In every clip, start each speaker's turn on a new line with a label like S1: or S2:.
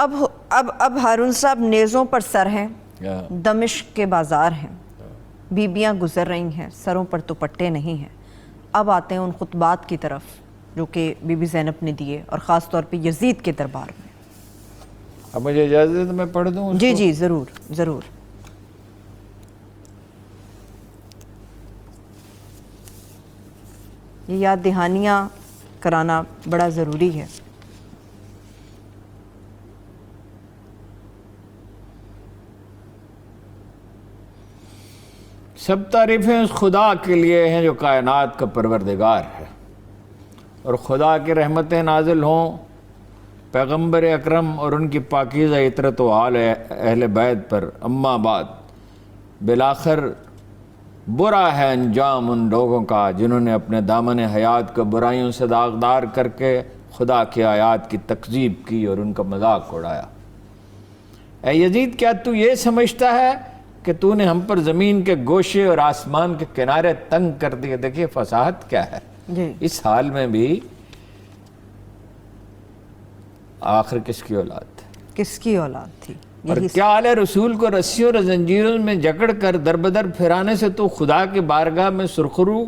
S1: اب ہارون صاحب نیزوں پر سر ہیں، دمشق کے بازار ہیں، بیبیاں گزر رہی ہیں، سروں پر دوپٹے نہیں ہیں۔ اب آتے ہیں ان خطبات کی طرف جو کہ بی بی زینب نے دیے، اور خاص طور پہ یزید کے دربار میں۔
S2: اب مجھے اجازت میں پڑھ دوں؟
S1: جی جی ضرور ضرور۔ یہ یاد دہانیاں کرانا بڑا ضروری ہے۔
S2: سب تعریفیں اس خدا کے لیے ہیں جو کائنات کا پروردگار ہے، اور خدا کی رحمتیں نازل ہوں پیغمبر اکرم اور ان کی پاکیزہ عطرت و آل اہل بیت پر۔ اما بعد، بالآخر برا ہے انجام ان لوگوں کا جنہوں نے اپنے دامن حیات کو برائیوں سے داغدار کر کے خدا کی آیات کی تکذیب کی اور ان کا مذاق اڑایا۔ اے یزید، کیا تو یہ سمجھتا ہے کہ تو نے ہم پر زمین کے گوشے اور آسمان کے کنارے تنگ کر دیے؟ دیکھیے فصاحت کیا ہے
S1: جی۔
S2: اس حال میں بھی آخر کس کی اولاد تھی؟
S1: کس کی اولاد تھی؟
S2: اور کیا آل رسول کو رسیوں اور زنجیروں میں جکڑ کر دربدر پھرانے سے تو خدا کی بارگاہ میں سرخرو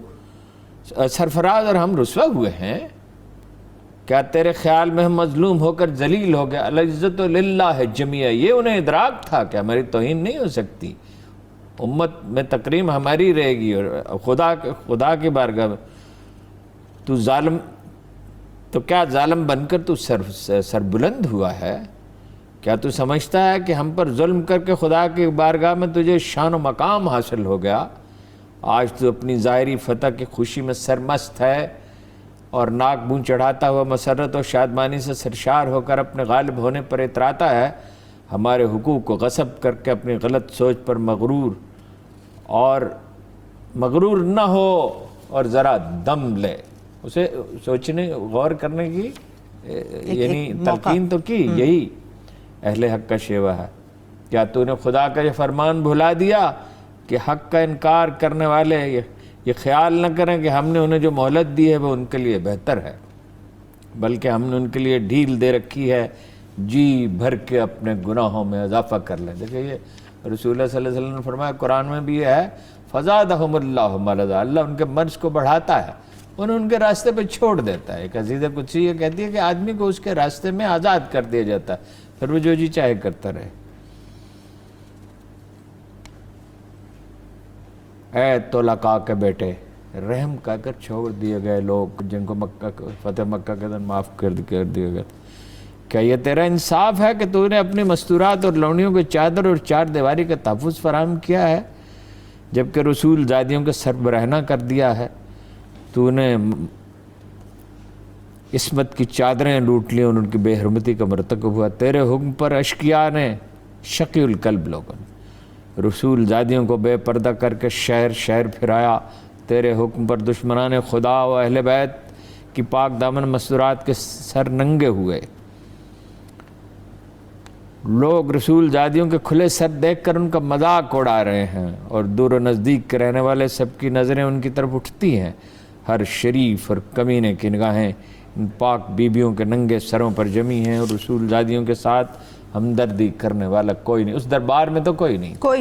S2: سرفراز اور ہم رسوا ہوئے ہیں؟ کیا تیرے خیال میں ہم مظلوم ہو کر ذلیل ہو گئے؟ العزت للہ جمیعہ، یہ انہیں ادراک تھا کہ ہماری توہین نہیں ہو سکتی، امت میں تکریم ہماری رہے گی، اور خدا کی بارگاہ میں تو ظالم، تو کیا ظالم بن کر تو سر بلند ہوا ہے؟ کیا تو سمجھتا ہے کہ ہم پر ظلم کر کے خدا کی بارگاہ میں تجھے شان و مقام حاصل ہو گیا؟ آج تو اپنی ظاہری فتح کی خوشی میں سرمست ہے اور ناک منہ چڑھاتا ہوا مسرت و شادمانی سے سرشار ہو کر اپنے غالب ہونے پر اتراتا ہے، ہمارے حقوق کو غصب کر کے اپنی غلط سوچ پر مغرور نہ ہو اور ذرا دم لے۔ اسے سوچنے غور کرنے کی یعنی تلقین تو کی، یہی اہل حق کا شیوہ ہے۔ کیا تو نے خدا کا یہ فرمان بھلا دیا کہ حق کا انکار کرنے والے یہ خیال نہ کریں کہ ہم نے انہیں جو مہلت دی ہے وہ ان کے لیے بہتر ہے، بلکہ ہم نے ان کے لیے ڈھیل دے رکھی ہے، جی بھر کے اپنے گناہوں میں اضافہ کر لیں۔ دیکھیں یہ رسول اللہ صلی اللہ علیہ وسلم نے فرمایا، قرآن میں بھی یہ ہے، فزادہم اللہ مرضا، اللہ ان کے مرض کو بڑھاتا ہے، انہیں ان کے راستے پہ چھوڑ دیتا ہے۔ ایک عزیزہ قدسی یہ کہتی ہے کہ آدمی کو اس کے راستے میں آزاد کر دیا جاتا ہے، پھر وہ جو جی چاہے کرتا رہے۔ اے طلقاء کے بیٹے، رحم کر کر چھوڑ دیے گئے لوگ جن کو فتح مکہ کے دن معاف کر دیا گیا، کیا یہ تیرا انصاف ہے کہ تو نے اپنی مستورات اور لونیوں کے چادر اور چار دیواری کا تحفظ فراہم کیا ہے، جبکہ رسول زادیوں کے سر برہنہ کر دیا ہے؟ تو نے عصمت کی چادریں لوٹ لی اور ان کی بے حرمتی کا مرتکب ہوا۔ تیرے حکم پر اشقیاء نے، شقی القلب لوگوں نے، رسول زادیوں کو بے پردہ کر کے شہر شہر پھرایا۔ تیرے حکم پر دشمنان خدا و اہل بیت کی پاک دامن مستورات کے سر ننگے ہوئے۔ لوگ رسول زادیوں کے کھلے سر دیکھ کر ان کا مذاق اڑا رہے ہیں، اور دور و نزدیک کے رہنے والے سب کی نظریں ان کی طرف اٹھتی ہیں۔ ہر شریف اور کمینے کی نگاہیں ان پاک بیبیوں کے ننگے سروں پر جمی ہیں، اور رسول زادیوں کے ساتھ ہمدردی کرنے والا کوئی نہیں، اس دربار میں تو کوئی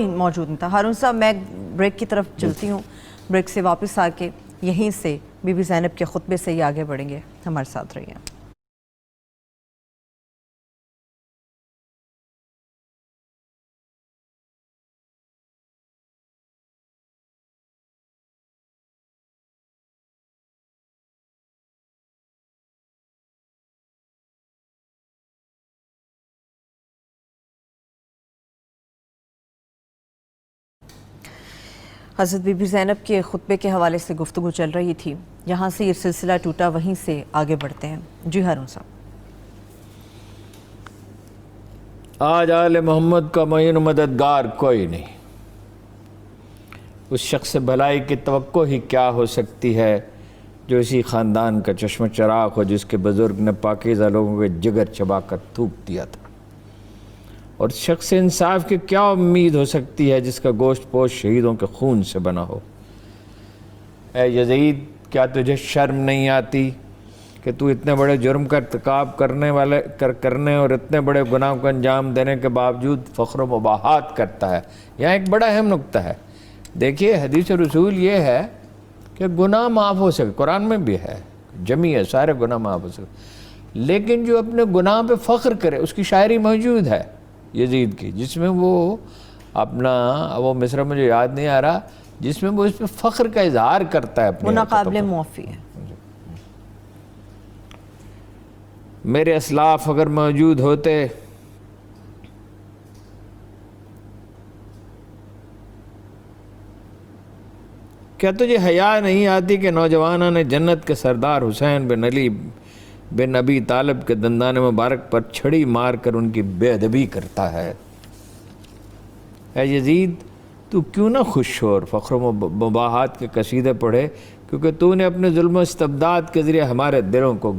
S1: موجود نہیں تھا۔ ہارون صاحب، میں بریک کی طرف چلتی ہوں، بریک سے واپس آ کے یہیں سے بی بی زینب کے خطبے سے ہی آگے بڑھیں گے، ہمارے ساتھ رہیے۔ حضرت بی بی زینب کے خطبے کے حوالے سے گفتگو چل رہی تھی، یہاں سے یہ سلسلہ ٹوٹا، وہیں سے آگے بڑھتے ہیں۔ جی ہارون صاحب۔
S2: آج آل محمد کا معین مددگار کوئی نہیں، اس شخص سے بھلائی کی توقع ہی کیا ہو سکتی ہے جو اسی خاندان کا چشم چراغ ہو، جس کے بزرگ نے پاکیزہ لوگوں کے جگر چبا کر تھوک دیا تھا، اور شخص سے انصاف کی کیا امید ہو سکتی ہے جس کا گوشت پوش شہیدوں کے خون سے بنا ہو۔ اے یزید، کیا تجھے شرم نہیں آتی کہ تو اتنے بڑے جرم کا ارتکاب کرنے اور اتنے بڑے گناہوں کو انجام دینے کے باوجود فخر و مباحات کرتا ہے۔ یہاں ایک بڑا اہم نقطہ ہے، دیکھیے حدیث رسول یہ ہے کہ گناہ معاف ہو سکے، قرآن میں بھی ہے، جمی ہے، سارے گناہ معاف ہو سکے، لیکن جو اپنے گناہ پہ فخر کرے، اس کی شاعری موجود ہے یزید کی، جس میں وہ اپنا، وہ مصرع مجھے یاد نہیں آ رہا، جس میں وہ اس پہ فخر کا اظہار کرتا ہے اپنے،
S1: وہ ناقابل معافی ہے۔
S2: میرے اسلاف اگر موجود ہوتے کیا تجھے حیا نہیں آتی کہ نوجوانوں نے جنت کے سردار حسین بن علی بن ابی طالب کے دندان مبارک پر چھڑی مار کر ان کی بے ادبی کرتا ہے۔ اے یزید تو کیوں نہ خوش ہو اور فخر و مباحات کے قصیدے پڑھے، کیونکہ تو نے اپنے ظلم و استبداد کے ذریعے ہمارے دلوں کو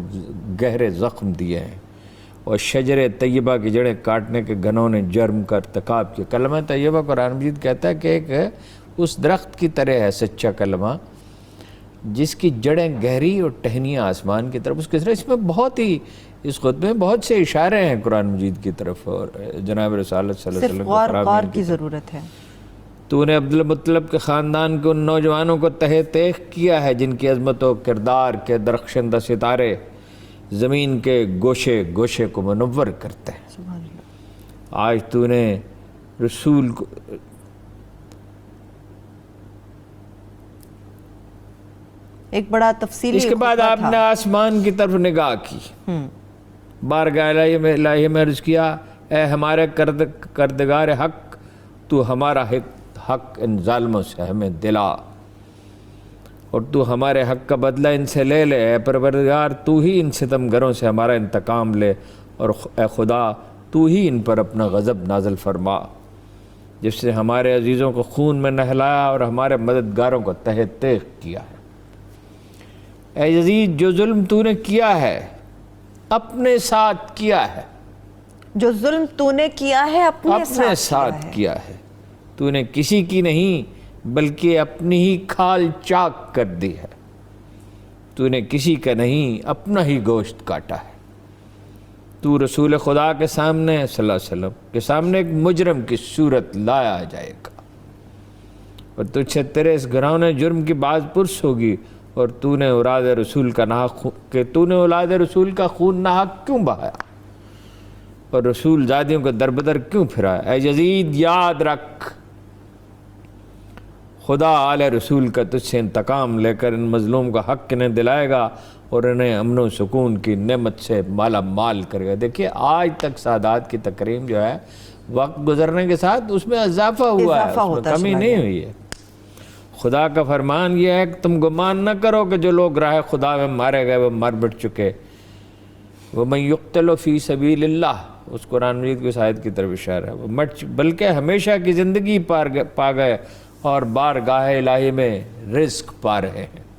S2: گہرے زخم دیے ہیں، اور شجر طیبہ کی جڑیں کاٹنے کے گنوں نے جرم کا ارتکاب کیا۔ کلمہ طیبہ قرآن مجید کہتا ہے کہ ایک اس درخت کی طرح ہے سچا کلمہ جس کی جڑیں گہری اور ٹہنیاں آسمان کی طرف، اس کی طرف۔ اس میں بہت ہی، اس خطبے میں بہت سے اشارے ہیں قرآن مجید کی طرف اور جناب رسالت صلی اللہ علیہ وسلم
S1: صرف غور کی ضرورت ہے۔
S2: تو نے عبدالمطلب کے خاندان کے ان نوجوانوں کو تہہ تیغ کیا ہے جن کی عظمت و کردار کے درخشندہ ستارے زمین کے گوشے گوشے کو منور کرتے ہیں۔
S1: سبحان اللہ۔
S2: آج تو نے رسول کو،
S1: ایک بڑا تفصیلی
S2: اس کے بعد آپ نے آسمان کی طرف نگاہ کی، بارگاہ الہی میں عرض کیا، اے ہمارے کردگار حق، تو ہمارا حق ان ظالموں سے ہمیں دلا، اور تو ہمارے حق کا بدلہ ان سے لے لے۔ اے پروردگار تو ہی ان ستمگروں سے ہمارا انتقام لے، اور اے خدا تو ہی ان پر اپنا غضب نازل فرما، جس سے ہمارے عزیزوں کو خون میں نہلایا اور ہمارے مددگاروں کو تہہ تیغ کیا ہے۔ اے یزید جو ظلم تو نے کیا ہے اپنے ساتھ کیا ہے،
S1: جو ظلم تو نے کیا ہے اپنے
S2: ساتھ کیا ہے، تو نے کسی کی نہیں بلکہ اپنی ہی کھال چاک کر دی ہے، تو نے کسی کا نہیں اپنا ہی گوشت کاٹا ہے۔ تو رسول خدا کے سامنے صلی اللہ علیہ وسلم کے سامنے ایک مجرم کی صورت لایا جائے گا، اور تجھ سے تیرے اس گھرانے جرم کی باز پرس ہوگی، اور تو نے اولاد رسول کا خون ناحق کیوں بہایا اور رسول زادیوں کو دربدر کیوں پھرایا۔ اے یزید یاد رکھ، خدا آل رسول کا تجھ سے انتقام لے کر ان مظلوم کا حق انہیں دلائے گا اور انہیں امن و سکون کی نعمت سے مالا مال کرے گا۔ دیکھیے آج تک سادات کی تکریم جو ہے وقت گزرنے کے ساتھ اس میں اضافہ ہوا ہے، اس میں کمی نہیں ہوئی ہے۔ خدا کا فرمان یہ ہے کہ تم گمان نہ کرو کہ جو لوگ راہ خدا میں مارے گئے وہ مر مٹ چکے۔ وَمَن يُقْتَلُ فِي سَبِيلِ اللَّهِ، اس قرآن مجید کی اس آیت کی طرف اشارہ ہے، وہ بلکہ ہمیشہ کی زندگی پا گئے اور بارگاہ الہی میں رزق پا رہے ہیں۔